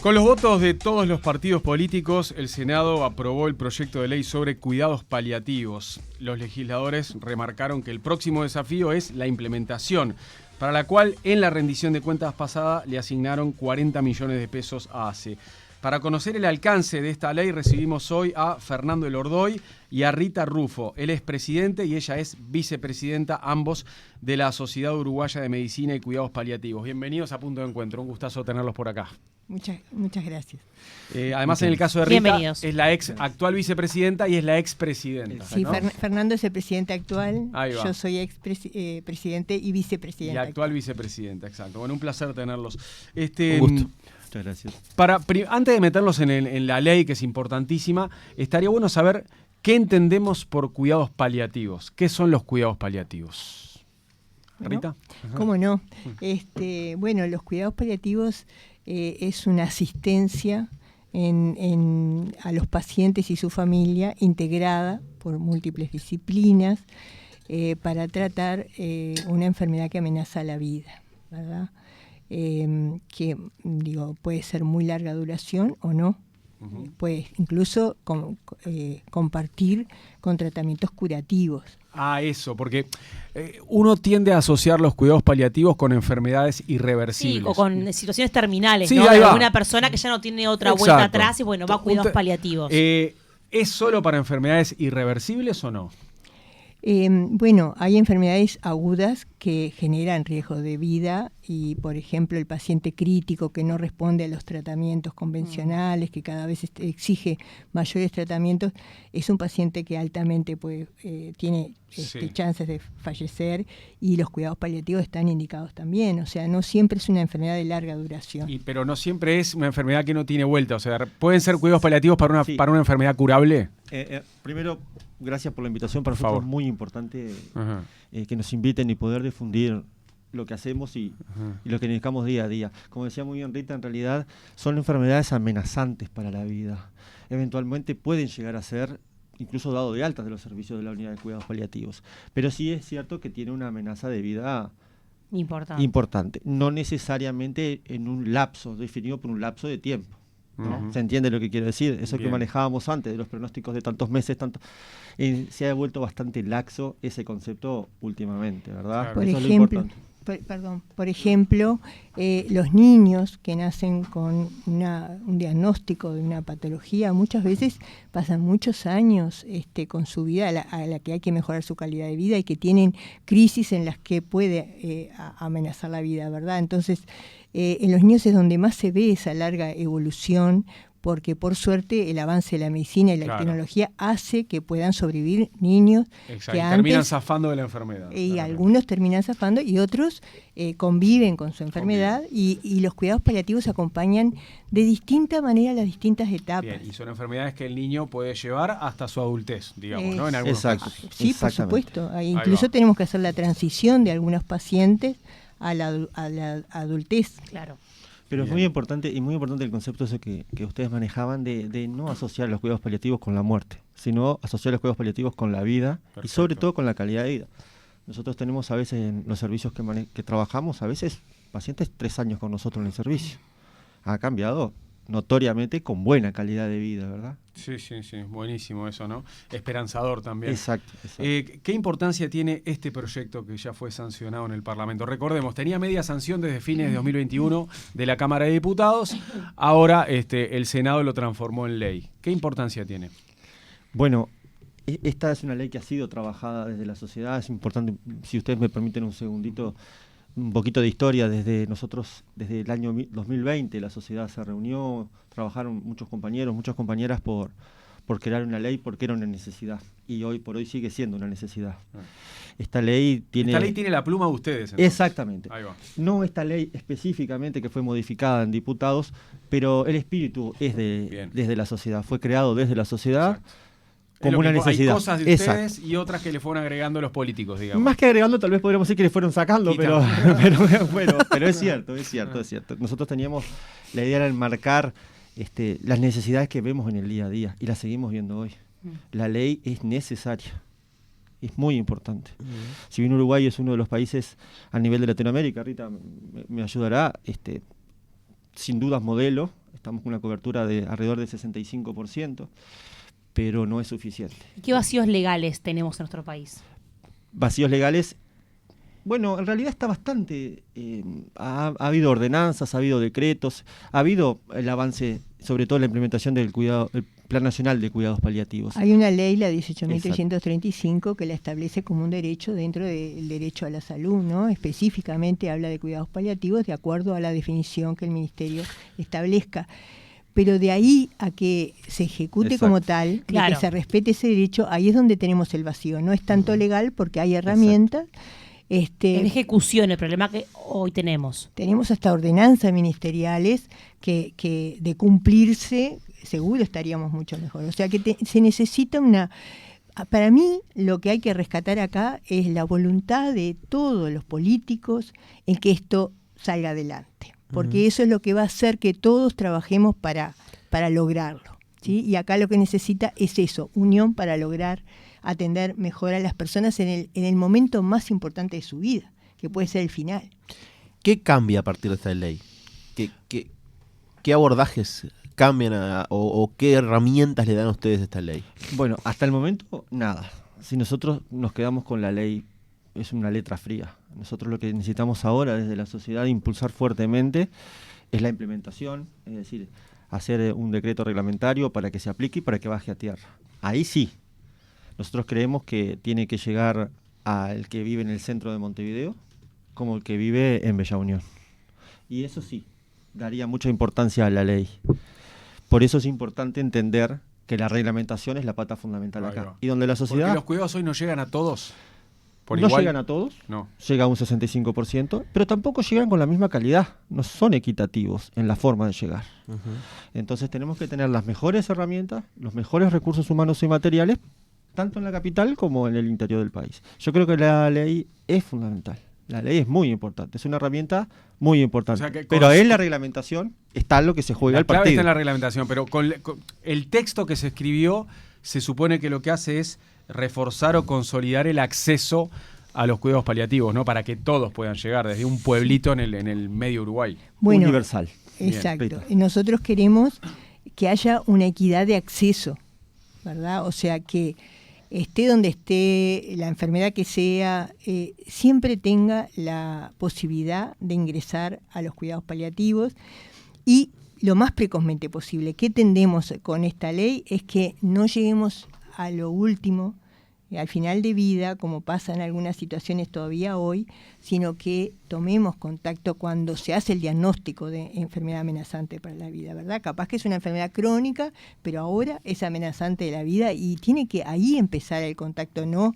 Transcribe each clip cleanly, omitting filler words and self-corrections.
Con los votos de todos los partidos políticos, el Senado aprobó el proyecto de ley sobre cuidados paliativos. Los legisladores remarcaron que el próximo desafío es la implementación, para la cual en la rendición de cuentas pasada le asignaron 40 millones de pesos a ACE. Para conocer el alcance de esta ley recibimos hoy a Fernando Elordoy y a Rita Rufo. Él es presidente y ella es vicepresidenta, ambos de la Sociedad Uruguaya de Medicina y Cuidados Paliativos. Bienvenidos a Punto de Encuentro, un gustazo tenerlos por acá. Muchas gracias. Además, en el caso de Rita, es la actual vicepresidenta y es la expresidenta. Sí, ¿no? Fernando es el presidente actual, yo soy presidente y vicepresidenta. Y actual vicepresidenta, exacto. Bueno, un placer tenerlos. Un gusto. Muchas gracias. Antes de meterlos en la ley, que es importantísima, estaría bueno saber qué entendemos por cuidados paliativos. ¿Qué son los cuidados paliativos? ¿Rita? ¿Cómo no? Bueno, los cuidados paliativos es una asistencia a los pacientes y su familia integrada por múltiples disciplinas para tratar una enfermedad que amenaza la vida, ¿verdad? Que puede ser muy larga duración o no. Puede incluso compartir con tratamientos curativos. Eso, porque uno tiende a asociar los cuidados paliativos con enfermedades irreversibles. Sí, o con situaciones terminales, sí, ¿no? De alguna persona que ya no tiene otra vuelta atrás y bueno, va a cuidados paliativos. ¿Es solo para enfermedades irreversibles o no? Bueno, hay enfermedades agudas que generan riesgo de vida y, por ejemplo, el paciente crítico que no responde a los tratamientos convencionales, que cada vez exige mayores tratamientos, es un paciente que altamente tiene chances de fallecer, y los cuidados paliativos están indicados también. O sea, no siempre es una enfermedad de larga duración. Pero no siempre es una enfermedad que no tiene vuelta. O sea, ¿pueden ser cuidados paliativos para una enfermedad curable? Primero, gracias por la invitación. Para nosotros es muy importante que nos inviten y poder difundir lo que hacemos y lo que necesitamos día a día. Como decía muy bien Rita, en realidad son enfermedades amenazantes para la vida. Eventualmente pueden llegar a ser incluso dado de altas de los servicios de la unidad de cuidados paliativos. Pero sí es cierto que tiene una amenaza de vida importante. No necesariamente en un lapso, definido por un lapso de tiempo, ¿no? ¿Se entiende lo que quiero decir? Eso que manejábamos antes de los pronósticos de tantos meses, se ha vuelto bastante laxo ese concepto últimamente, ¿verdad? Por ejemplo, los niños que nacen con un diagnóstico de una patología muchas veces pasan muchos años con su vida a la que hay que mejorar su calidad de vida y que tienen crisis en las que puede amenazar la vida, ¿verdad? Entonces, en los niños es donde más se ve esa larga evolución, porque por suerte el avance de la medicina y la tecnología hace que puedan sobrevivir niños que antes terminan zafando de la enfermedad. Y algunos terminan zafando y otros conviven con su enfermedad y los cuidados paliativos acompañan de distinta manera las distintas etapas. Bien, y son enfermedades que el niño puede llevar hasta su adultez, digamos, ¿no? En algunos casos. Sí, por supuesto. Incluso tenemos que hacer la transición de algunos pacientes a la adultez. Claro. Pero es muy importante el concepto ese que ustedes manejaban de no asociar los cuidados paliativos con la muerte, sino asociar los cuidados paliativos con la vida. Perfecto. Y sobre todo con la calidad de vida. Nosotros tenemos a veces en los servicios que trabajamos, a veces pacientes 3 años con nosotros en el servicio. Ha cambiado notoriamente con buena calidad de vida, ¿verdad? Sí, buenísimo eso, ¿no? Esperanzador también. Exacto. ¿Qué importancia tiene este proyecto que ya fue sancionado en el Parlamento? Recordemos, tenía media sanción desde fines de 2021 de la Cámara de Diputados, ahora el Senado lo transformó en ley. ¿Qué importancia tiene? Bueno, esta es una ley que ha sido trabajada desde la sociedad. Es importante, si ustedes me permiten un segundito, un poquito de historia. Desde el año 2020 la sociedad se reunió, trabajaron muchos compañeros, muchas compañeras por crear una ley, porque era una necesidad, y hoy por hoy sigue siendo una necesidad. Esta ley tiene la pluma de ustedes, entonces. Exactamente. Ahí va. No esta ley específicamente que fue modificada en diputados, pero el espíritu es desde la sociedad, fue creado desde la sociedad. Exacto. Como una necesidad. Hay cosas de ustedes y otras que le fueron agregando los políticos, digamos. Más que agregando, tal vez podríamos decir que le fueron sacando, pero es cierto. Nosotros teníamos, la idea era enmarcar las necesidades que vemos en el día a día, y las seguimos viendo hoy. La ley es necesaria, es muy importante. Si bien Uruguay es uno de los países a nivel de Latinoamérica, Rita me ayudará, sin dudas modelo Estamos con una cobertura de alrededor del 65%, pero no es suficiente. ¿Qué vacíos legales tenemos en nuestro país? Vacíos legales, bueno, en realidad está bastante, ha habido ordenanzas, ha habido decretos, ha habido el avance, sobre todo la implementación del Plan Nacional de Cuidados Paliativos. Hay una ley, la 18.335, que la establece como un derecho dentro del derecho a la salud, ¿no? Específicamente habla de cuidados paliativos de acuerdo a la definición que el Ministerio establezca. Pero de ahí a que se ejecute como tal, claro, que se respete ese derecho, ahí es donde tenemos el vacío. No es tanto legal porque hay herramientas. En ejecución, el problema que hoy tenemos. Tenemos hasta ordenanzas ministeriales que de cumplirse, seguro estaríamos mucho mejor. O sea que se necesita una... Para mí, lo que hay que rescatar acá es la voluntad de todos los políticos en que esto salga adelante. Porque eso es lo que va a hacer que todos trabajemos para lograrlo, ¿sí? Y acá lo que necesita es eso, unión para lograr atender mejor a las personas en el momento más importante de su vida, que puede ser el final. ¿Qué cambia a partir de esta ley? ¿Qué abordajes cambian o qué herramientas le dan a ustedes a esta ley? Bueno, hasta el momento, nada. Si nosotros nos quedamos con la ley, es una letra fría. Nosotros lo que necesitamos ahora desde la sociedad impulsar fuertemente es la implementación, es decir, hacer un decreto reglamentario para que se aplique y para que baje a tierra. Ahí sí. Nosotros creemos que tiene que llegar al que vive en el centro de Montevideo como el que vive en Bella Unión. Y eso sí, daría mucha importancia a la ley. Por eso es importante entender que la reglamentación es la pata fundamental acá. Y donde la sociedad... Porque los cuidados hoy no llegan a todos. No llegan a todos, no. Llega a un 65%, pero tampoco llegan con la misma calidad, no son equitativos en la forma de llegar. Entonces tenemos que tener las mejores herramientas, los mejores recursos humanos y materiales, tanto en la capital como en el interior del país. Yo creo que la ley es fundamental, la ley es muy importante, es una herramienta muy importante, o sea pero en la reglamentación está lo que se juega el partido. La clave está en la reglamentación, pero con el texto que se escribió se supone que lo que hace es reforzar o consolidar el acceso a los cuidados paliativos, ¿no? Para que todos puedan llegar, desde un pueblito en el medio Uruguay. Bueno, universal. Exacto. Nosotros queremos que haya una equidad de acceso, ¿verdad? O sea, que esté donde esté, la enfermedad que sea, siempre tenga la posibilidad de ingresar a los cuidados paliativos y lo más precozmente posible. ¿Qué tendemos con esta ley? Es que no lleguemos a lo último, al final de vida, como pasa en algunas situaciones todavía hoy, sino que tomemos contacto cuando se hace el diagnóstico de enfermedad amenazante para la vida, ¿verdad? Capaz que es una enfermedad crónica, pero ahora es amenazante de la vida y tiene que ahí empezar el contacto, ¿no?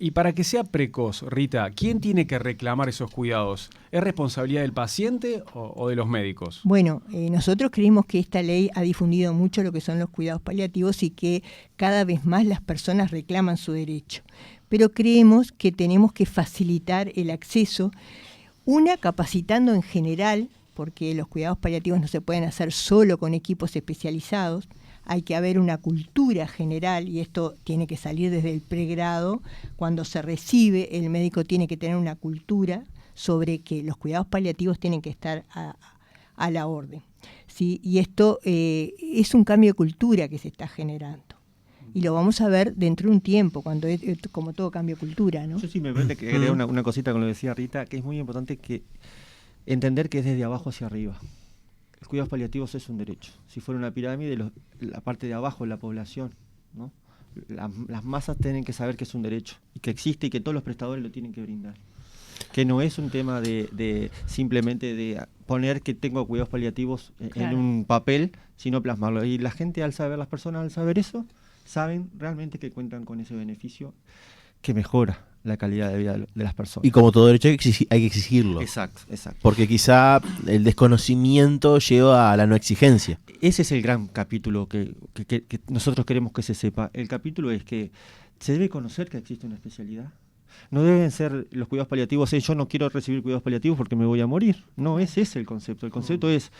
Y para que sea precoz, Rita, ¿quién tiene que reclamar esos cuidados? ¿Es responsabilidad del paciente o de los médicos? Bueno, nosotros creemos que esta ley ha difundido mucho lo que son los cuidados paliativos y que cada vez más las personas reclaman su derecho. Pero creemos que tenemos que facilitar el acceso, capacitando en general, porque los cuidados paliativos no se pueden hacer solo con equipos especializados, hay que haber una cultura general y esto tiene que salir desde el pregrado. Cuando se recibe, el médico tiene que tener una cultura sobre que los cuidados paliativos tienen que estar a la orden, ¿sí? Y esto es un cambio de cultura que se está generando. Y lo vamos a ver dentro de un tiempo, cuando es como todo cambio de cultura, ¿no? Yo sí me permite que agregue una cosita con lo que decía Rita, que es muy importante que entender que es desde abajo hacia arriba. Los cuidados paliativos es un derecho. Si fuera una pirámide, la parte de abajo es la población, ¿no? Las masas tienen que saber que es un derecho y que existe y que todos los prestadores lo tienen que brindar. Que no es un tema de simplemente de poner que tengo cuidados paliativos en un papel, sino plasmarlo. Y la gente las personas al saber eso, saben realmente que cuentan con ese beneficio que mejora la calidad de vida de las personas. Y como todo derecho hay que exigirlo. Exacto. Porque quizá el desconocimiento lleva a la no exigencia. Ese es el gran capítulo que nosotros queremos que se sepa. El capítulo es que se debe conocer que existe una especialidad. No deben ser los cuidados paliativos, yo no quiero recibir cuidados paliativos porque me voy a morir. No, ese es el concepto. El concepto es,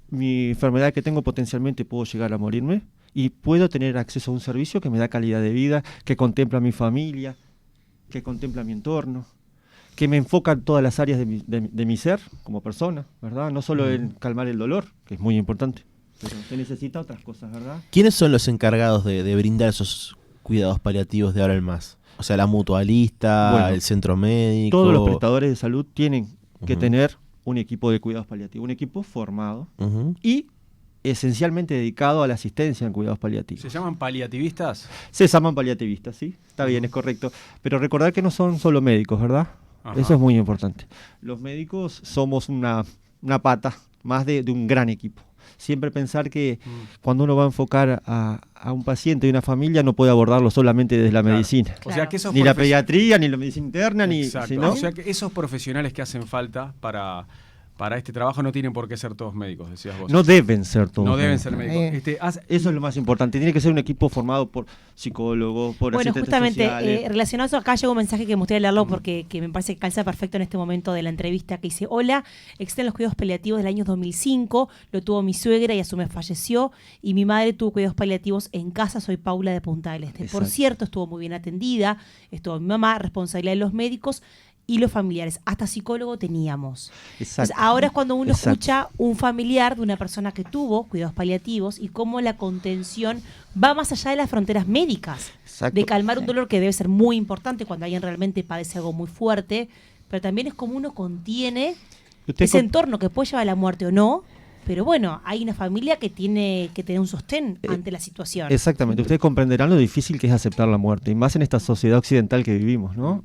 mi enfermedad que tengo potencialmente puedo llegar a morirme y puedo tener acceso a un servicio que me da calidad de vida, que contempla a mi familia, que contempla mi entorno, que me enfoca en todas las áreas de mi ser como persona, ¿verdad? No solo en calmar el dolor, que es muy importante, pero se necesita otras cosas, ¿verdad? ¿Quiénes son los encargados de brindar esos cuidados paliativos de ahora en más? O sea, la mutualista, bueno, el centro médico. Todos los prestadores de salud tienen que tener un equipo de cuidados paliativos, un equipo formado y esencialmente dedicado a la asistencia en cuidados paliativos. ¿Se llaman paliativistas? Se llaman paliativistas, sí, está bien, es correcto. Pero recordar que no son solo médicos, ¿verdad? Ajá. Eso es muy importante. Los médicos somos una pata más de un gran equipo. Siempre pensar que cuando uno va a enfocar a un paciente y una familia no puede abordarlo solamente desde la medicina. Claro. O sea, que esos ni la pediatría, ni la medicina interna, ni... ¿no? O sea, que esos profesionales que hacen falta para este trabajo no tienen por qué ser todos médicos, decías vos. No deben ser todos. No deben ser médicos. Eso es lo más importante. Tiene que ser un equipo formado por psicólogos, por asistentes sociales. Bueno, justamente, relacionado a eso, acá llegó un mensaje que me gustaría leerlo porque me parece que calza perfecto en este momento de la entrevista, que dice: hola, existen los cuidados paliativos del año 2005, lo tuvo mi suegra y a su vez falleció, y mi madre tuvo cuidados paliativos en casa, soy Paula de Punta del Este. Exacto. Por cierto, estuvo muy bien atendida, estuvo mi mamá, responsabilidad de los médicos y los familiares, hasta psicólogo teníamos. Entonces, ahora es cuando uno escucha un familiar de una persona que tuvo cuidados paliativos y cómo la contención va más allá de las fronteras médicas. Exacto. De calmar un dolor que debe ser muy importante cuando alguien realmente padece algo muy fuerte, pero también es como uno contiene ese entorno que puede llevar a la muerte o no. Pero bueno, hay una familia que tiene que tener un sostén ante la situación. Exactamente, ustedes comprenderán lo difícil que es aceptar la muerte, y más en esta sociedad occidental que vivimos, ¿no?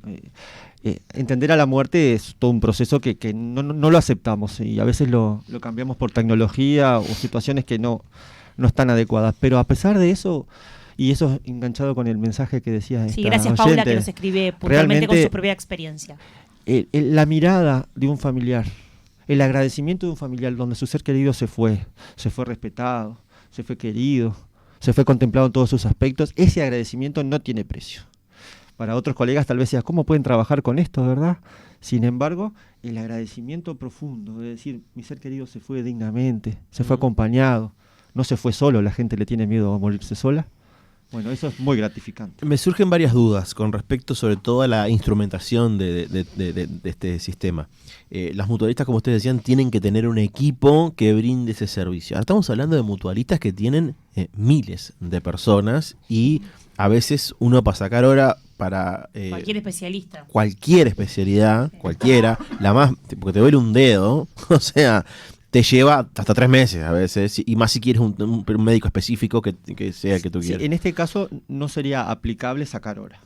Entender a la muerte es todo un proceso que no lo aceptamos, y a veces lo cambiamos por tecnología o situaciones que no están adecuadas. Pero a pesar de eso, y eso enganchado con el mensaje que decías. Sí, gracias oyente, Paula, que nos escribe puntualmente con su propia experiencia. La mirada de un familiar, el agradecimiento de un familiar donde su ser querido se fue respetado, se fue querido, se fue contemplado en todos sus aspectos, ese agradecimiento no tiene precio. Para otros colegas tal vez sea, ¿cómo pueden trabajar con esto, verdad? Sin embargo, el agradecimiento profundo de decir, mi ser querido se fue dignamente, se fue acompañado, no se fue solo, la gente le tiene miedo a morirse sola. Bueno, eso es muy gratificante. Me surgen varias dudas con respecto sobre todo a la instrumentación de este sistema. Las mutualistas, como ustedes decían, tienen que tener un equipo que brinde ese servicio. Ahora estamos hablando de mutualistas que tienen miles de personas y a veces uno para sacar hora para... cualquier especialista. Cualquier especialidad, cualquiera, la más... porque te duele un dedo, o sea... te lleva hasta 3 meses a veces, y más si quieres un médico específico que sea el que tú quieras. En este caso no sería aplicable sacar hora.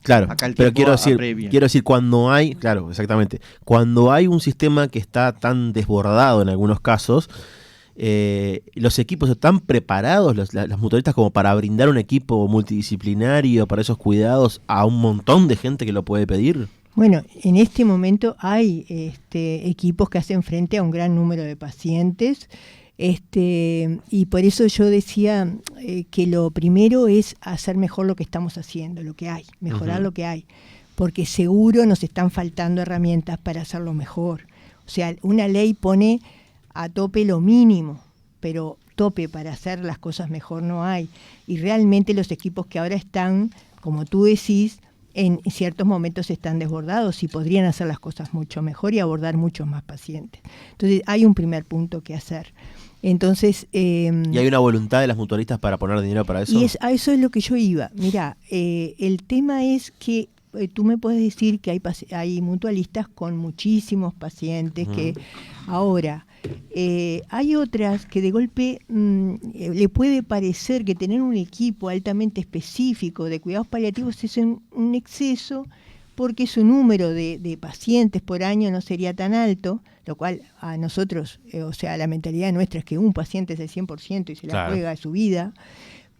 Claro, pero quiero decir, cuando hay, claro, exactamente, cuando hay un sistema que está tan desbordado en algunos casos, los equipos están preparados, las mutualistas, como para brindar un equipo multidisciplinario para esos cuidados a un montón de gente que lo puede pedir. Bueno, en este momento hay equipos que hacen frente a un gran número de pacientes, y por eso yo decía que lo primero es hacer mejor lo que estamos haciendo, lo que hay, mejorar lo que hay, porque seguro nos están faltando herramientas para hacerlo mejor. O sea, una ley pone a tope lo mínimo, pero tope para hacer las cosas mejor no hay. Y realmente los equipos que ahora están, como tú decís, en ciertos momentos están desbordados y podrían hacer las cosas mucho mejor y abordar muchos más pacientes. Entonces hay un primer punto que hacer. Entonces, ¿y hay una voluntad de las mutualistas para poner dinero para eso? Y a eso es lo que yo iba. Mirá, el tema es que tú me puedes decir que hay mutualistas con muchísimos pacientes que ahora... hay otras que de golpe le puede parecer que tener un equipo altamente específico de cuidados paliativos es un exceso, porque su número de pacientes por año no sería tan alto, lo cual a nosotros, o sea, la mentalidad nuestra es que un paciente es el 100% y se la juega de su vida.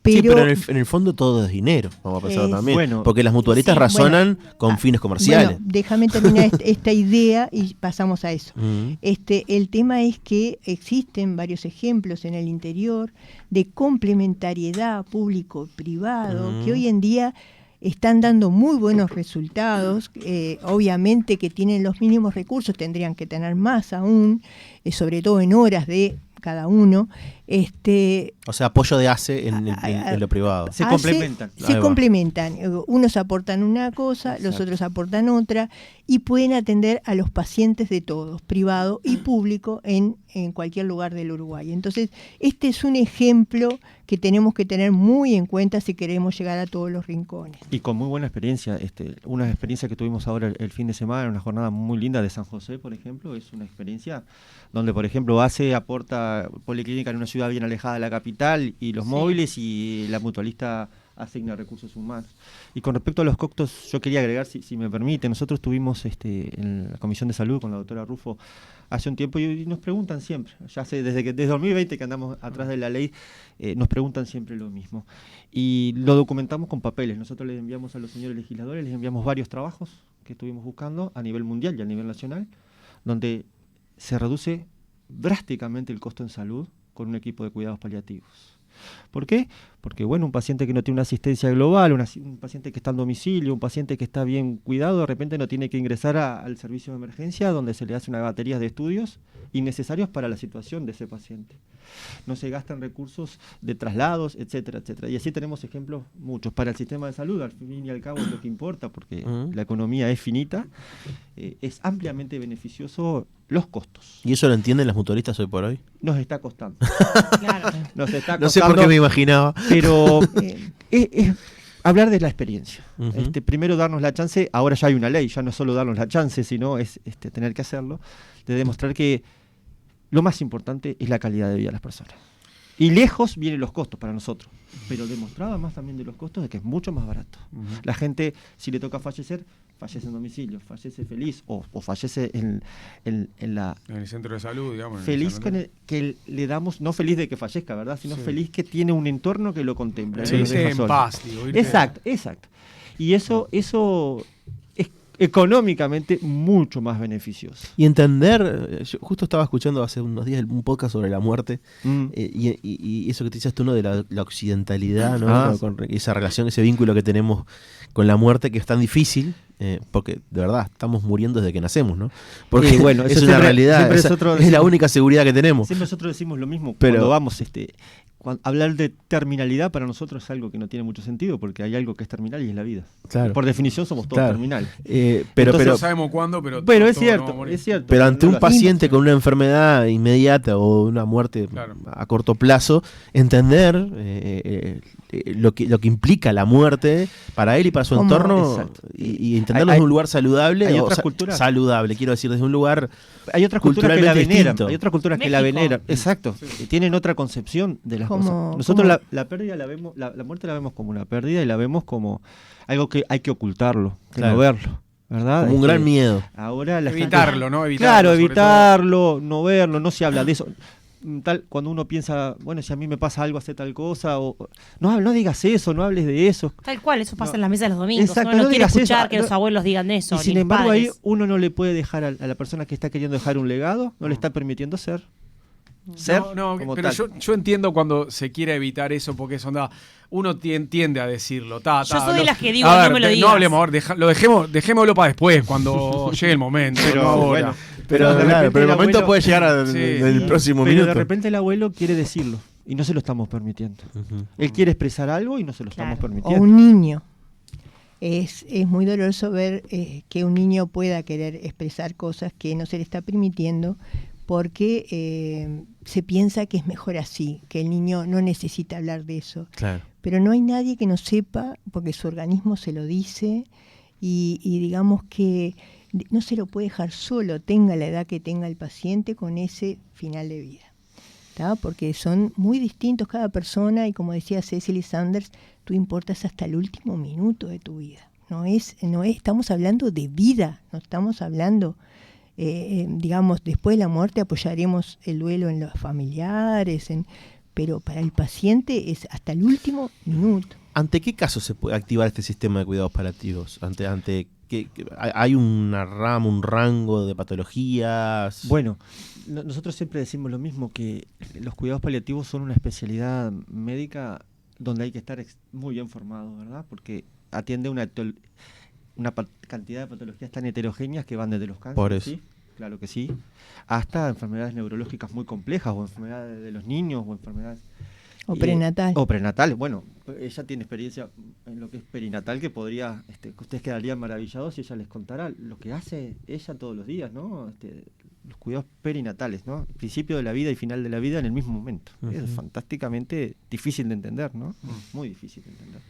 Pero, sí, pero en el fondo todo es dinero, vamos a pensar también, porque las mutualistas razonan con fines comerciales. Bueno, déjame terminar esta idea y pasamos a eso. El tema es que existen varios ejemplos en el interior de complementariedad público-privado que hoy en día están dando muy buenos resultados. Obviamente que tienen los mínimos recursos, tendrían que tener más aún, sobre todo en horas de cada uno. O sea, apoyo de ACE en lo privado. Se complementan. Se complementan. Unos aportan una cosa, los otros aportan otra, y pueden atender a los pacientes de todos, privado y público, en cualquier lugar del Uruguay. Entonces, este es un ejemplo que tenemos que tener muy en cuenta si queremos llegar a todos los rincones. Y con muy buena experiencia. Una experiencia que tuvimos ahora el fin de semana, una jornada muy linda de San José, por ejemplo, es una experiencia donde, por ejemplo, ACE aporta policlínica en una ciudad bien alejada de la capital y los móviles, y la mutualista asigna recursos humanos. Y con respecto a los costos, yo quería agregar, si me permite, nosotros tuvimos en la Comisión de Salud con la doctora Rufo hace un tiempo, y nos preguntan siempre, ya sé, desde 2020 que andamos atrás de la ley, nos preguntan siempre lo mismo. Y lo documentamos con papeles. Nosotros les enviamos a los señores legisladores, les enviamos varios trabajos que estuvimos buscando a nivel mundial y a nivel nacional, donde se reduce drásticamente el costo en salud con un equipo de cuidados paliativos. ¿Por qué? Porque, bueno, un paciente que no tiene una asistencia global, un paciente que está en domicilio, un paciente que está bien cuidado, de repente no tiene que ingresar al servicio de emergencia, donde se le hace una batería de estudios innecesarios para la situación de ese paciente. No se gastan recursos de traslados, etcétera, etcétera. Y así tenemos ejemplos muchos. Para el sistema de salud, al fin y al cabo, es lo que importa, porque la economía es finita, es ampliamente beneficioso los costos. ¿Y eso lo entienden las mutualistas hoy por hoy? Nos está costando. Claro. Nos está costando. No sé por qué me imaginaba. Pero es hablar de la experiencia. Primero darnos la chance, ahora ya hay una ley, ya no es solo darnos la chance, sino es tener que hacerlo, de demostrar que lo más importante es la calidad de vida de las personas. Y lejos vienen los costos para nosotros, pero demostraba más también de los costos de que es mucho más barato. La gente, si le toca fallecer, fallece en domicilio, fallece feliz o fallece en el centro de salud, digamos. Feliz que le damos, no feliz de que fallezca, ¿verdad? Sino feliz que tiene un entorno que lo contempla. Sí, en paz, digo. Exacto. Y eso es económicamente mucho más beneficioso. Y entender, yo justo estaba escuchando hace unos días un podcast sobre la muerte, y eso que te dices tú, ¿no? De la occidentalidad, ¿no? Con esa relación, ese vínculo que tenemos con la muerte, que es tan difícil, porque de verdad estamos muriendo desde que nacemos, ¿no? Porque bueno, es una realidad, es la única seguridad que tenemos. Siempre nosotros decimos lo mismo, pero cuando vamos hablar de terminalidad para nosotros es algo que no tiene mucho sentido, porque hay algo que es terminal y es la vida. Claro. Por definición somos todos terminales. Pero no sabemos cuándo, pero es cierto, es cierto. Pero ante un paciente con una enfermedad inmediata o una muerte a corto plazo, entender lo que implica la muerte para él y para su entorno, y entenderlo desde un lugar saludable. Hay otras culturas saludable, quiero decir, desde un lugar. Hay otras culturas que la veneran. Distinto. Hay otras culturas que la veneran. Exacto. Sí. Tienen otra concepción de las cosas. Nosotros la pérdida la vemos, la muerte la vemos como una pérdida y la vemos como algo que hay que ocultarlo, que no verlo, ¿verdad? Como un gran miedo. Ahora evitarlo, ¿no? Evitarlo, no verlo, no se habla de eso. Cuando uno piensa, bueno, si a mí me pasa algo, hace tal cosa, o no digas eso, no hables de eso. Tal cual, eso pasa en las mesas de los domingos. Exacto, no quiere escuchar que los abuelos digan eso. Y sin embargo, ahí uno no le puede dejar a la persona que está queriendo dejar un legado, no le está permitiendo ser. Pero yo entiendo cuando se quiere evitar eso, porque es onda, uno tiende a decirlo. Yo soy de las que digo, no me lo digas. No hablemos, a ver, dejémoslo para después, cuando llegue el momento. Pero no ahora. Bueno, pero el momento puede llegar el próximo minuto. Pero de repente el abuelo quiere decirlo y no se lo estamos permitiendo. Él quiere expresar algo y no se lo estamos permitiendo. O un niño. Es muy doloroso ver que un niño pueda querer expresar cosas que no se le está permitiendo, porque se piensa que es mejor así, que el niño no necesita hablar de eso. Claro. Pero no hay nadie que no sepa, porque su organismo se lo dice, y digamos que no se lo puede dejar solo, tenga la edad que tenga el paciente, con ese final de vida. ¿Tá? Porque son muy distintos cada persona, y como decía Cecily Sanders, tú importas hasta el último minuto de tu vida. Estamos hablando de vida, no estamos hablando... digamos, después de la muerte apoyaremos el duelo en los familiares, pero para el paciente es hasta el último minuto. ¿Ante qué casos se puede activar este sistema de cuidados paliativos? ¿Ante qué? ¿Hay una rama, un rango de patologías? Bueno, nosotros siempre decimos lo mismo, que los cuidados paliativos son una especialidad médica donde hay que estar muy bien formado, ¿verdad? Porque atiende una cantidad de patologías tan heterogéneas que van desde los cánceres, ¿sí? claro que sí, hasta enfermedades neurológicas muy complejas, o enfermedades de los niños, o enfermedades... O prenatal. O prenatales. Bueno, ella tiene experiencia en lo que es perinatal, que podría, que ustedes quedarían maravillados si ella les contara lo que hace ella todos los días, ¿no? Los cuidados perinatales, ¿no? Principio de la vida y final de la vida en el mismo momento. Es fantásticamente difícil de entender, ¿no? Muy difícil de entender.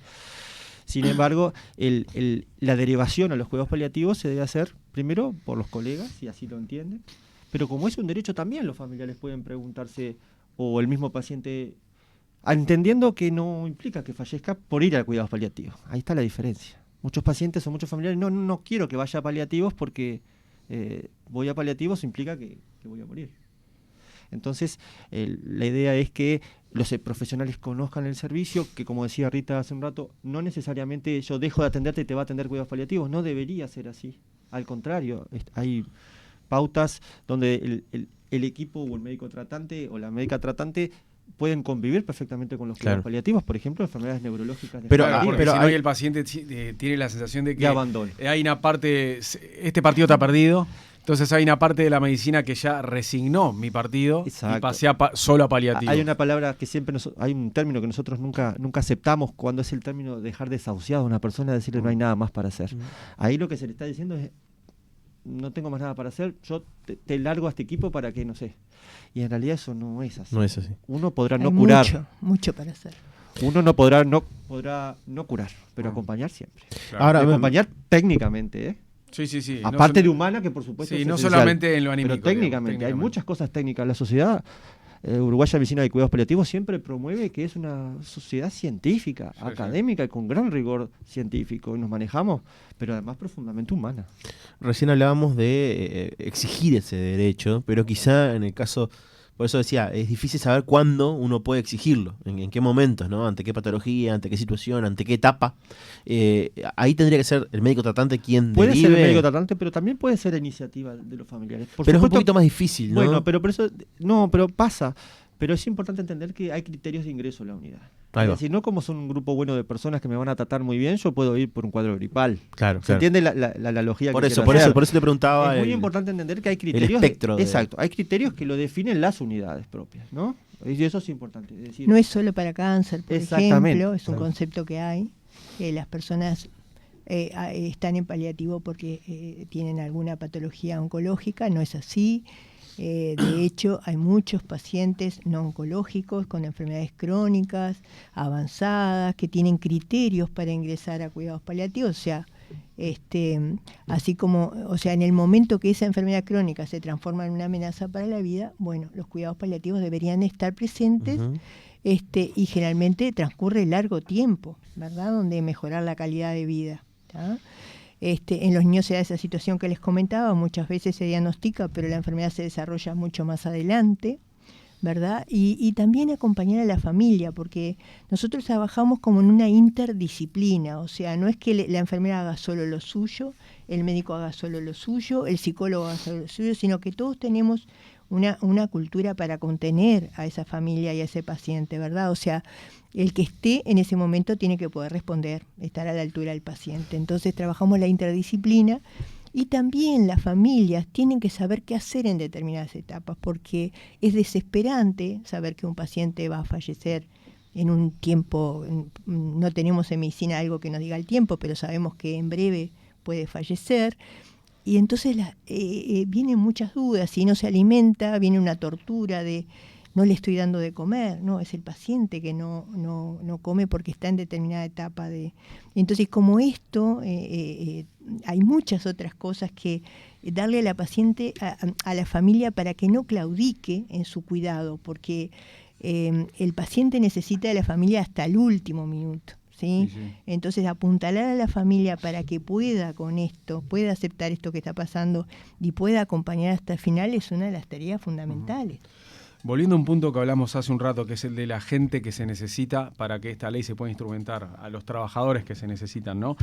Sin embargo, la derivación a los cuidados paliativos se debe hacer primero por los colegas, si así lo entienden, pero como es un derecho también los familiares pueden preguntarse, o el mismo paciente, entendiendo que no implica que fallezca por ir a cuidados paliativos. Ahí está la diferencia. Muchos pacientes o muchos familiares, no quiero que vaya a paliativos porque voy a paliativos implica que voy a morir. Entonces, la idea es que los profesionales conozcan el servicio, que como decía Rita hace un rato, no necesariamente yo dejo de atenderte y te va a atender cuidados paliativos, no debería ser así. Al contrario, hay pautas donde el equipo o el médico tratante o la médica tratante pueden convivir perfectamente con los cuidados paliativos, por ejemplo, enfermedades neurológicas. Pero si no hay el paciente tiene la sensación de que hay una parte, este partido está perdido, entonces hay una parte de la medicina que ya resignó mi partido. Exacto. Y pasé solo a paliativos. Hay una palabra que siempre hay un término que nosotros nunca aceptamos, cuando es el término dejar desahuciado a una persona, decirle no hay nada más para hacer. Ahí lo que se le está diciendo es no tengo más nada para hacer, yo te largo a este equipo para que, no sé. Y en realidad eso no es así. No es así. Uno podrá no curar. Mucho para hacer. Uno no podrá no curar, pero acompañar siempre. Claro. Ahora, acompañar técnicamente, ¿eh? Sí. Aparte de humana, que por supuesto sí, es no esencial, solamente en lo anímico. Pero técnicamente, hay muchas cosas técnicas. La sociedad uruguaya de medicina de cuidados paliativos siempre promueve que es una sociedad científica, académica y con gran rigor científico, y nos manejamos, pero además profundamente humana. Recién hablábamos de exigir ese derecho, pero quizá en el caso, por eso decía, es difícil saber cuándo uno puede exigirlo, en qué momentos, ¿no? Ante qué patología, ante qué situación, ante qué etapa. Ahí tendría que ser el médico tratante quien puede derive. Ser el médico tratante, pero también puede ser iniciativa de los familiares. Pero supuesto, es un poquito más difícil, ¿no? Bueno, pero por eso, pero pasa. Pero es importante entender que hay criterios de ingreso en la unidad. Es decir, no como son un grupo bueno de personas que me van a tratar muy bien, yo puedo ir por un cuadro gripal. Claro. ¿Se entiende la analogía por que eso, por hacer? eso le preguntaba. Es muy importante entender que hay criterios. El espectro exacto, hay criterios que lo definen las unidades propias, ¿no? Y eso es importante. Es decir, no es solo para cáncer, por ejemplo, es un concepto que hay. Las personas están en paliativo porque tienen alguna patología oncológica, no es así. De hecho, hay muchos pacientes no oncológicos con enfermedades crónicas, avanzadas, que tienen criterios para ingresar a cuidados paliativos. O sea, así como, en el momento que esa enfermedad crónica se transforma en una amenaza para la vida, bueno, los cuidados paliativos deberían estar presentes. Y generalmente transcurre largo tiempo, ¿verdad? Donde mejorar la calidad de vida, ¿tá? En los niños se da esa situación que les comentaba, muchas veces se diagnostica, pero la enfermedad se desarrolla mucho más adelante, ¿verdad? Y también acompañar a la familia, porque nosotros trabajamos como en una interdisciplina, o sea, no es que la enfermera haga solo lo suyo, el médico haga solo lo suyo, el psicólogo haga solo lo suyo, sino que todos tenemos una cultura para contener a esa familia y a ese paciente, ¿verdad? O sea, el que esté en ese momento tiene que poder responder, estar a la altura del paciente. Entonces trabajamos la interdisciplina y también las familias tienen que saber qué hacer en determinadas etapas, porque es desesperante saber que un paciente va a fallecer en un tiempo, no tenemos en medicina algo que nos diga el tiempo, pero sabemos que en breve puede fallecer. Y entonces vienen muchas dudas, si no se alimenta, viene una tortura de no le estoy dando de comer, no, es el paciente que no come porque está en determinada etapa de... Entonces, como esto, hay muchas otras cosas que darle a la paciente, a la familia, para que no claudique en su cuidado, porque el paciente necesita de la familia hasta el último minuto. ¿Sí? Entonces apuntalar a la familia para que pueda con esto, pueda aceptar esto que está pasando y pueda acompañar hasta el final es una de las tareas fundamentales. Volviendo a un punto que hablamos hace un rato, que es el de la gente que se necesita para que esta ley se pueda instrumentar, a los trabajadores que se necesitan, ¿no?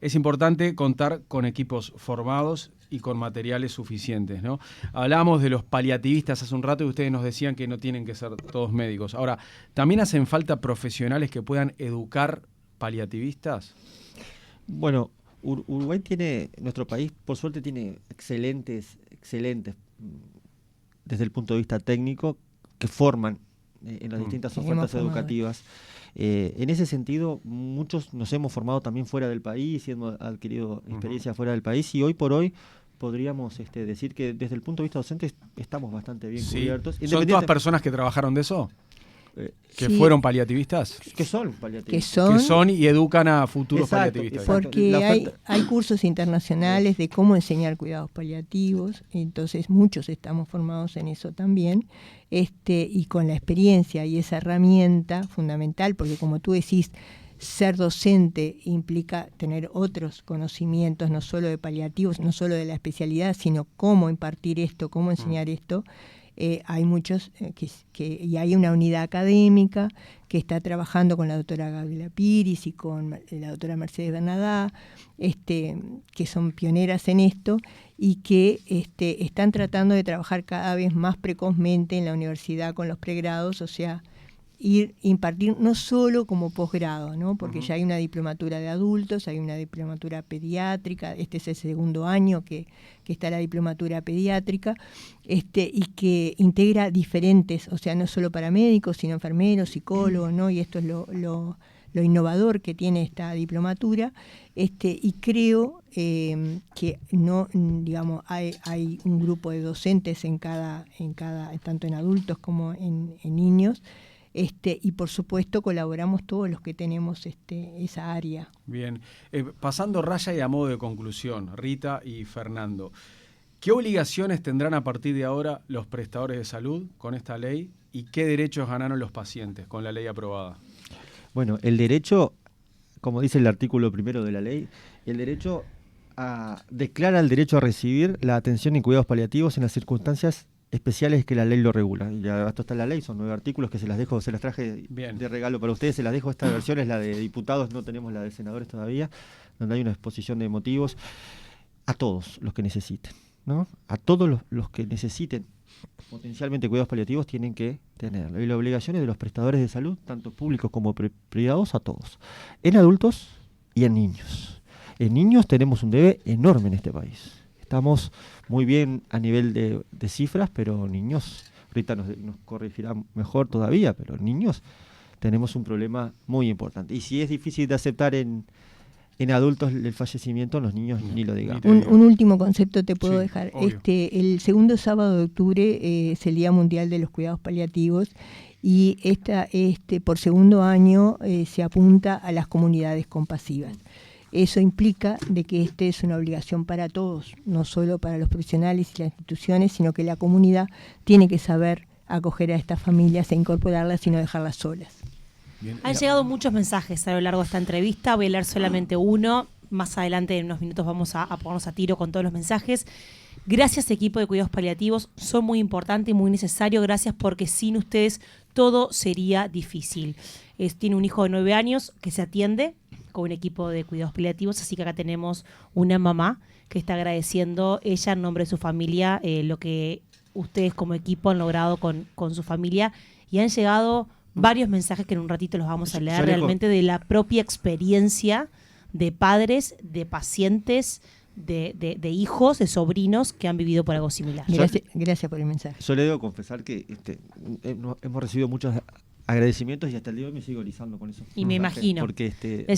Es importante contar con equipos formados y con materiales suficientes, ¿no? Hablábamos de los paliativistas hace un rato y ustedes nos decían que no tienen que ser todos médicos. Ahora, ¿también hacen falta profesionales que puedan educar paliativistas? Bueno, Uruguay nuestro país por suerte tiene excelentes excelentes desde el punto de vista técnico que forman en las distintas ofertas educativas. En ese sentido, muchos nos hemos formado también fuera del país y hemos adquirido experiencia fuera del país, y hoy por hoy podríamos decir que desde el punto de vista docente estamos bastante bien cubiertos. ¿Son todas personas que trabajaron de eso? ¿Que fueron paliativistas? Que son paliativistas. Que son y educan a futuros paliativistas. Porque hay cursos internacionales de cómo enseñar cuidados paliativos, entonces muchos estamos formados en eso también, y con la experiencia y esa herramienta fundamental, porque como tú decís, ser docente implica tener otros conocimientos, no solo de paliativos, no solo de la especialidad, sino cómo impartir esto, cómo enseñar esto. Hay muchos, y hay una unidad académica que está trabajando con la doctora Gabriela Piris y con la doctora Mercedes Bernadá, que son pioneras en esto y que están tratando de trabajar cada vez más precozmente en la universidad con los pregrados, o sea, impartir no solo como posgrado, ¿no? Porque ya hay una diplomatura de adultos, hay una diplomatura pediátrica, este es el segundo año que está la diplomatura pediátrica, y que integra diferentes, o sea, no solo para médicos, sino enfermeros, psicólogos, ¿no? Y esto es lo innovador que tiene esta diplomatura, y creo que no, digamos, hay un grupo de docentes en cada tanto en adultos como en niños. Y por supuesto colaboramos todos los que tenemos esa área. Bien, pasando raya y a modo de conclusión, Rita y Fernando, ¿qué obligaciones tendrán a partir de ahora los prestadores de salud con esta ley y qué derechos ganaron los pacientes con la ley aprobada? Bueno, el derecho, como dice el artículo 1 de la ley, el derecho declara el derecho a recibir la atención y cuidados paliativos en las circunstancias especiales que la ley lo regula. Ya esto está en la ley, son 9 artículos que se las traje de regalo para ustedes, se las dejo. Esta versión es la de diputados, no tenemos la de senadores todavía, donde hay una exposición de motivos a todos los que necesiten, ¿no? A todos los que necesiten potencialmente cuidados paliativos tienen que tenerlo. Y la obligación es de los prestadores de salud, tanto públicos como privados, a todos. En adultos y en niños. En niños tenemos un debe enorme en este país. Estamos muy bien a nivel de cifras, pero niños, Rita nos corregirá mejor todavía, pero niños tenemos un problema muy importante. Y si es difícil de aceptar en adultos el fallecimiento, en los niños ni lo digamos. Un último concepto te puedo dejar. El segundo sábado de octubre es el Día Mundial de los Cuidados Paliativos y por segundo año se apunta a las comunidades compasivas. Eso implica de que es una obligación para todos, no solo para los profesionales y las instituciones, sino que la comunidad tiene que saber acoger a estas familias e incorporarlas y no dejarlas solas. Bien. Han llegado muchos mensajes a lo largo de esta entrevista, voy a leer solamente uno, más adelante en unos minutos vamos a ponernos a tiro con todos los mensajes. Gracias equipo de cuidados paliativos, son muy importantes y muy necesarios, gracias porque sin ustedes todo sería difícil. Tiene un hijo de 9 años que se atiende con un equipo de cuidados paliativos, así que acá tenemos una mamá que está agradeciendo ella en nombre de su familia lo que ustedes como equipo han logrado con su familia, y han llegado varios mensajes que en un ratito los vamos a leer realmente de la propia experiencia de padres, de pacientes, de hijos, de sobrinos que han vivido por algo similar. Gracias por el mensaje. Yo le debo confesar que hemos recibido muchos agradecimientos y hasta el día de hoy me sigo erizando con eso. Y me imagino. Porque debe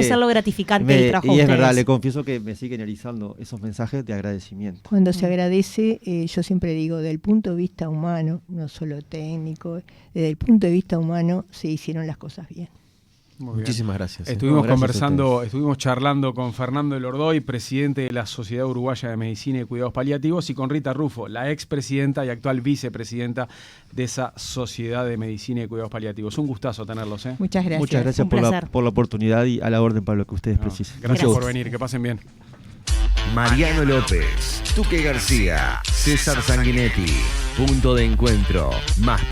ser lo gratificante del trabajo. Y es verdad, le confieso que me siguen erizando esos mensajes de agradecimiento. Cuando se agradece, yo siempre digo, desde el punto de vista humano, no solo técnico, desde el punto de vista humano se hicieron las cosas bien. Muchísimas gracias. Estuvimos charlando con Fernando Elordoy, presidente de la Sociedad Uruguaya de Medicina y Cuidados Paliativos, y con Rita Rufo, la expresidenta y actual vicepresidenta de esa Sociedad de Medicina y Cuidados Paliativos. Un gustazo tenerlos. Muchas gracias. Muchas gracias por la oportunidad y a la orden para lo que ustedes precisen. Gracias por venir, que pasen bien. Mariano López, Tuque García, César Sanguinetti, Punto de Encuentro, más